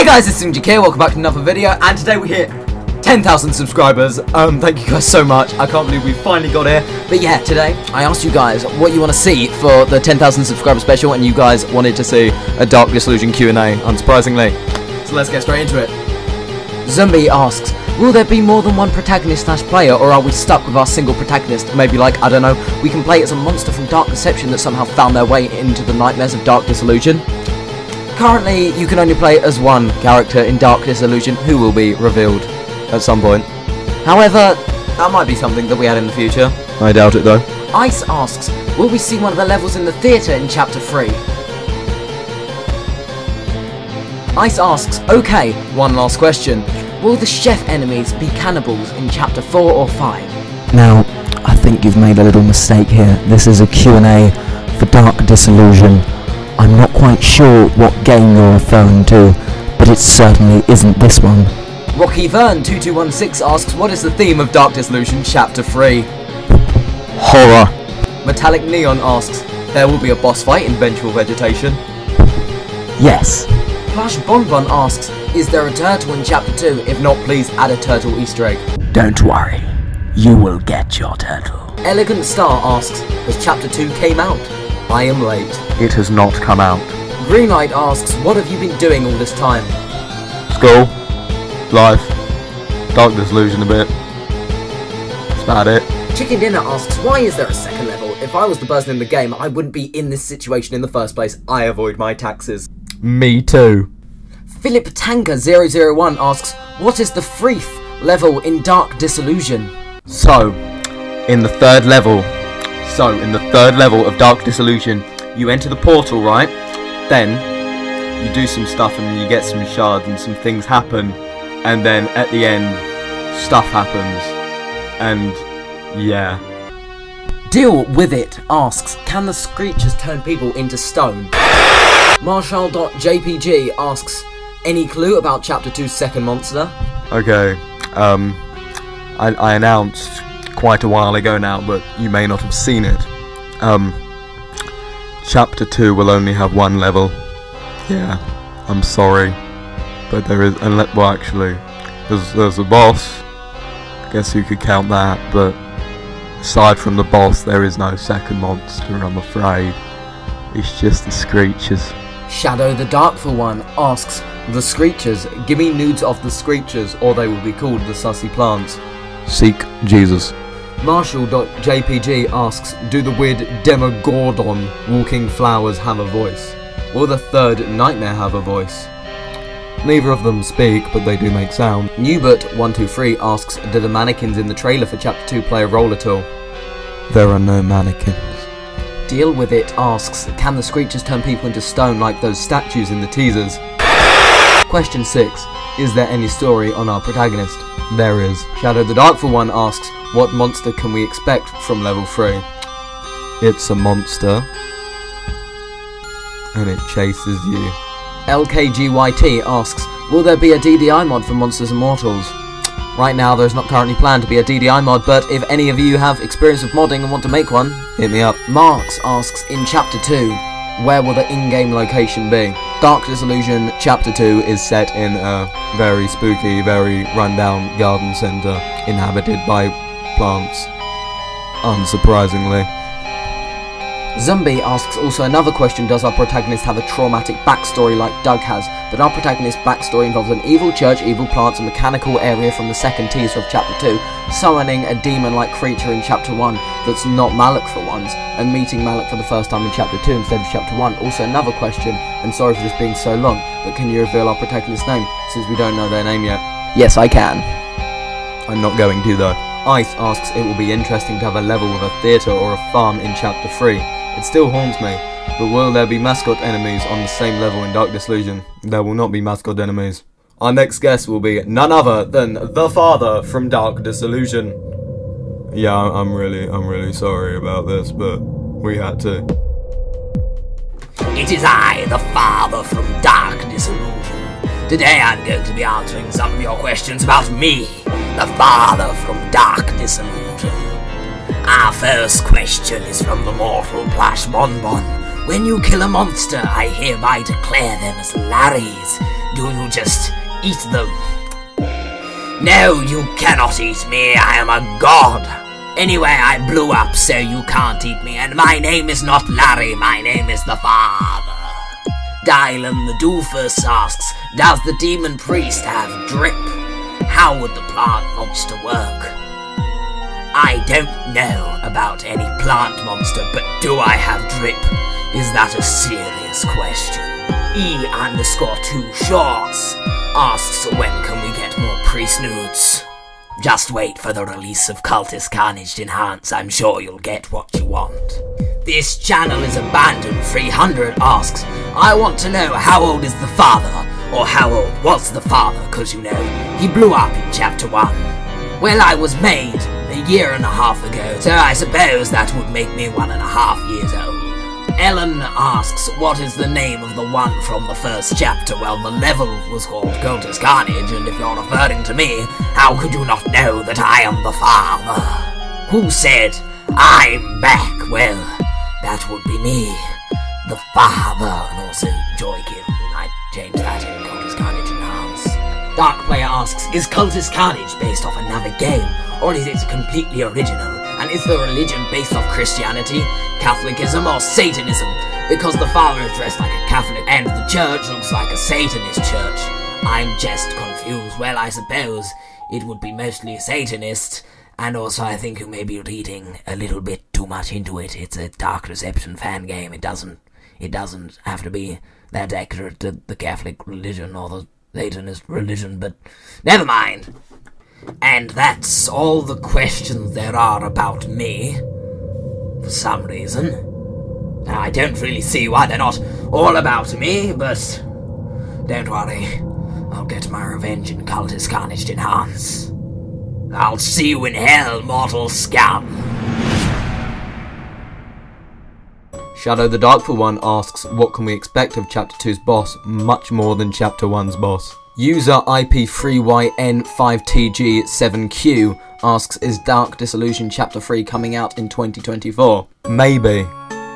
guys, it's Disillusion QnA, welcome back to another video, and today we're here 10,000 subscribers. Thank you guys so much. I can't believe we finally got here. But yeah, today I asked you guys what you want to see for the 10,000 subscriber special, and you guys wanted to see a Dark Disillusion Q&A, unsurprisingly. So let's get straight into it. Zombie asks, will there be more than one protagonist slash player, or are we stuck with our single protagonist? Maybe like, I don't know, we can play as a monster from Dark Deception that somehow found their way into the nightmares of Dark Disillusion. Currently, you can only play as one character in Dark Disillusion, who will be revealed at some point. However, that might be something that we add in the future. I doubt it though. Ice asks, will we see one of the levels in the theatre in Chapter 3? Ice asks, okay, one last question. Will the chef enemies be cannibals in Chapter 4 or 5? Now, I think you've made a little mistake here. This is a Q&A for Dark Disillusion. I'm not quite sure what game you're referring to, but it certainly isn't this one. Rocky Vern 2216 asks, what is the theme of Dark Disillusion Chapter 3? Horror. Metallic Neon asks, there will be a boss fight in Vengeful Vegetation? Yes. Plush Bonbon asks, is there a turtle in Chapter 2? If not, please add a turtle Easter egg. Don't worry, you will get your turtle. Elegant Star asks, has Chapter 2 came out? I am late. It has not come out. Green Light asks, what have you been doing all this time? School, life, Dark Disillusion a bit. That's about it. Chicken Dinner asks, why is there a second level? If I was the person in the game, I wouldn't be in this situation in the first place. I avoid my taxes. Me too. Philip Tanker 001 asks, what is the Freeth level in Dark Disillusion? So, in the third level of Dark Disillusion, you enter the portal, right? Then, you do some stuff and you get some shards and some things happen. And then, at the end, stuff happens. And, yeah. Deal With It asks, can the Screechers turn people into stone? Marshall.jpg asks, any clue about Chapter 2's second monster? Okay, I announced quite a while ago now, but you may not have seen it. Chapter 2 will only have one level. Yeah, I'm sorry, but there is, well actually, there's a boss. I guess you could count that, but aside from the boss, there is no second monster, I'm afraid. It's just the Screechers. Shadow the Darkful One asks, the Screechers, give me nudes of the Screechers, or they will be called the Sussy Plants. Seek Jesus. Marshall.jpg asks, do the weird Demogorgon walking flowers have a voice? Will the third nightmare have a voice? Neither of them speak, but they do make sound. Newbert123 asks, do the mannequins in the trailer for Chapter 2 play a role at all? There are no mannequins. Deal With It asks, can the Screechers turn people into stone like those statues in the teasers? Question 6, is there any story on our protagonist? There is. Shadow the Darkful One asks, what monster can we expect from level 3? It's a monster, and it chases you. LKGYT asks, will there be a DDI mod for Monsters and Mortals? Right now there's not currently planned to be a DDI mod, but if any of you have experience with modding and want to make one, hit me up. Marks asks, in Chapter 2, where will the in-game location be? Dark Disillusion Chapter 2 is set in a very spooky, very run-down garden centre inhabited by plants, unsurprisingly. Zombie asks also another question, does our protagonist have a traumatic backstory like Doug has? But our protagonist's backstory involves an evil church, evil plants, a mechanical area from the second teaser of Chapter 2, summoning a demon-like creature in Chapter 1 that's not Malak for once, and meeting Malak for the first time in Chapter 2 instead of Chapter 1. Also another question, and sorry for this being so long, but can you reveal our protagonist's name, since we don't know their name yet? Yes, I can. I'm not going to though. Ice asks, it will be interesting to have a level with a theatre or a farm in Chapter 3. It still haunts me, but will there be mascot enemies on the same level in Dark Disillusion? There will not be mascot enemies. Our next guest will be none other than the father from Dark Disillusion. Yeah, I'm really sorry about this, but we had to. It is I, the father from Dark Disillusion. Today I'm going to be answering some of your questions about me, the father from Dark Disillusion. Our first question is from the mortal Plush Bonbon, When you kill a monster, I hereby declare them as Larry's. Do you just eat them? No, you cannot eat me. I am a god. Anyway, I blew up, so you can't eat me. And my name is not Larry. My name is the Father. Dylan the Doofus asks, does the demon priest have drip? How would the plant monster work? I don't know about any plant monster, but do I have drip? Is that a serious question? E_2shorts asks, when can we get more priest nudes? Just wait for the release of Cultist Carnage Enhance, I'm sure you'll get what you want. This channel is abandoned 300 asks, I want to know how old is the father, or how old was the father, cause you know, he blew up in chapter 1. Well, I was made a year and a half ago, so I suppose that would make me 1.5 years old. Ellen asks, what is the name of the one from the first chapter? Well, the level was called Cultist Carnage, and if you're referring to me, how could you not know that I am the father? Who said, I'm back? Well, that would be me, the father, and also Joy Kid. I changed that in Cultist Carnage Enhance. Dark Player asks, is Cultist Carnage based off another game, or is it completely original? And is the religion based off Christianity, Catholicism, or Satanism? Because the father is dressed like a Catholic and the church looks like a Satanist church. I'm just confused. Well, I suppose it would be mostly Satanist, and also I think you may be reading a little bit too much into it. It's a Dark Deception fan game. It doesn't have to be that accurate to the Catholic religion or the Satanist religion, but never mind. And that's all the questions there are about me, for some reason. Now, I don't really see why they're not all about me, but don't worry, I'll get my revenge in Cultist Carnage Enhance. I'll see you in hell, mortal scum. Shadow the Darkful One asks, what can we expect of Chapter 2's boss, much more than Chapter 1's boss? User IP3YN5TG7Q asks, is Dark Disillusion Chapter 3 coming out in 2024? Maybe.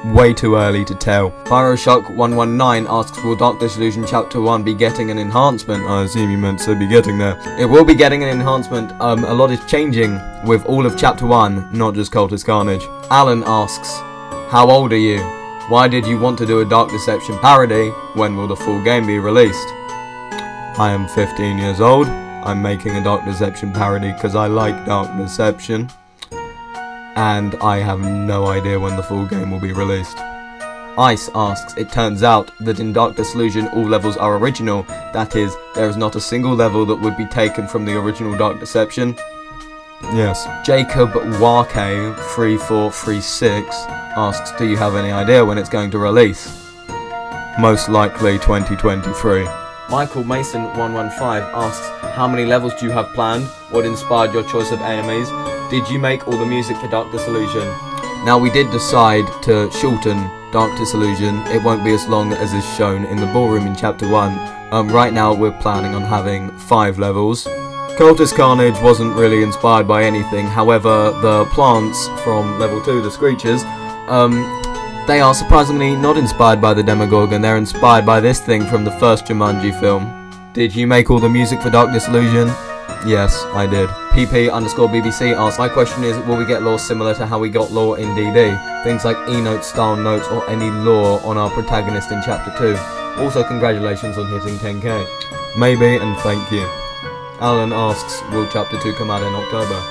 Way too early to tell. Pyroshock119 asks, will Dark Disillusion Chapter 1 be getting an enhancement? I assume you meant to be getting there. It will be getting an enhancement. A lot is changing with all of Chapter 1, not just Cultist Carnage. Alan asks, how old are you? Why did you want to do a Dark Deception parody? When will the full game be released? I am 15 years old. I'm making a Dark Deception parody because I like Dark Deception. And I have no idea when the full game will be released. Ice asks, it turns out that in Dark Disillusion all levels are original. That is, there is not a single level that would be taken from the original Dark Deception. Yes. Jacob Warke 3436 asks, do you have any idea when it's going to release? Most likely 2023. Michael Mason 115 asks, how many levels do you have planned? What inspired your choice of enemies? Did you make all the music for Dark Disillusion? Now, we did decide to shorten Dark Disillusion. It won't be as long as is shown in the ballroom in Chapter 1. Right now we're planning on having 5 levels. Cultist Carnage wasn't really inspired by anything, however the plants from level 2, the Screechers, they are surprisingly not inspired by the Demogorgon, they're inspired by this thing from the first Jumanji film. Did you make all the music for Dark Disillusion? Yes, I did. PP_BBC asks, my question is, will we get lore similar to how we got lore in DD? Things like E-notes, style notes, or any lore on our protagonist in Chapter 2. Also, congratulations on hitting 10k. Maybe, and thank you. Alan asks, will Chapter 2 come out in October?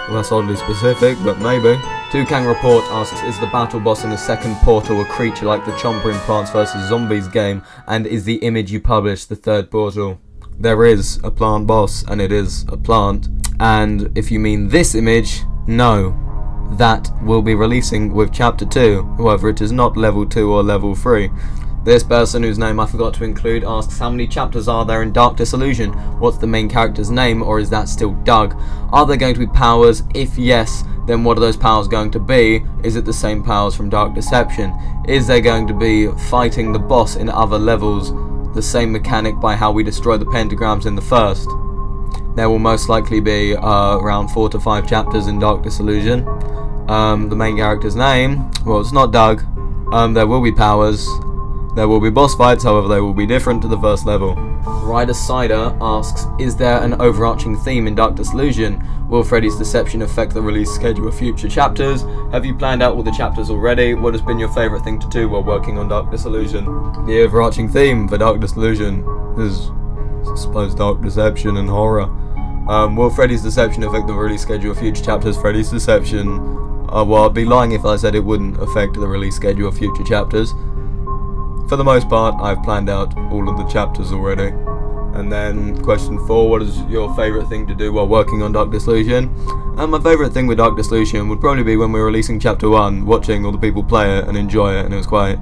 Well, that's oddly specific, but maybe. Tukang Report asks, is the battle boss in the second Portal a creature like the Chomper in Plants vs Zombies game, and is the image you published the third Portal? There is a plant boss, and it is a plant, and if you mean this image, no. That will be releasing with Chapter 2, however it is not level 2 or level 3. This person, whose name I forgot to include, asks, how many chapters are there in Dark Disillusion? What's the main character's name, or is that still Doug? Are there going to be powers? If yes, then what are those powers going to be? Is it the same powers from Dark Deception? Is there going to be fighting the boss in other levels? The same mechanic by how we destroy the pentagrams in the first? There will most likely be around 4 to 5 chapters in Dark Disillusion. The main character's name, well, it's not Doug. There will be powers. There will be boss fights, however they will be different to the first level. Ryder Cider asks, is there an overarching theme in Dark Disillusion? Will Freddy's deception affect the release schedule of future chapters? Have you planned out all the chapters already? What has been your favourite thing to do while working on Dark Disillusion? The overarching theme for Dark Disillusion is, I suppose, Dark Deception and horror. Will Freddy's deception affect the release schedule of future chapters? Freddy's deception, well, I'd be lying if I said it wouldn't affect the release schedule of future chapters. For the most part, I've planned out all of the chapters already. And then question 4, what is your favourite thing to do while working on Dark Disillusion? And my favourite thing with Dark Disillusion would probably be when we were releasing chapter 1, watching all the people play it and enjoy it, and it's quite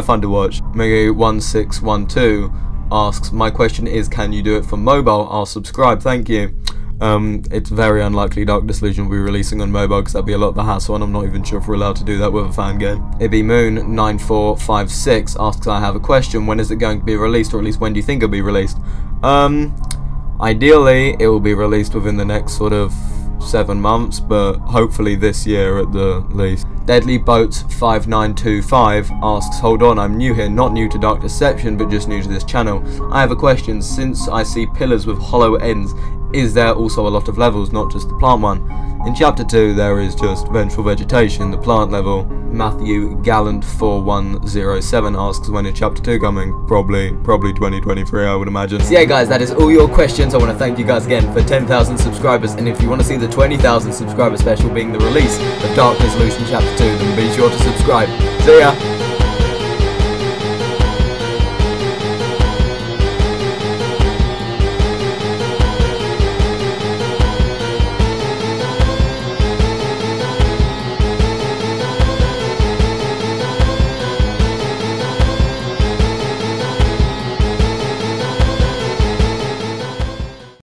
fun to watch. Megu1612 asks, my question is, can you do it for mobile? I'll subscribe, thank you. It's very unlikely Dark Disillusion will be releasing on mobile because that'd be a lot of a hassle, and I'm not even sure if we're allowed to do that with a fan game. Ibby Moon 9456 asks, I have a question, when is it going to be released, or at least when do you think it'll be released? Ideally it will be released within the next sort of 7 months, but hopefully this year at the least. Deadly Boats 5925 asks, hold on, I'm new here, not new to Dark Deception, but just new to this channel. I have a question, since I see pillars with hollow ends, is there also a lot of levels, not just the plant one? In chapter 2 there is just vengeful vegetation, the plant level. Matthew Gallant 4107 asks, when is chapter 2 coming? Probably 2023, I would imagine. So yeah guys, that is all your questions. I want to thank you guys again for 10,000 subscribers, and if you want to see the 20,000 subscriber special being the release of Dark Disillusion chapter 2, then be sure to subscribe. See ya!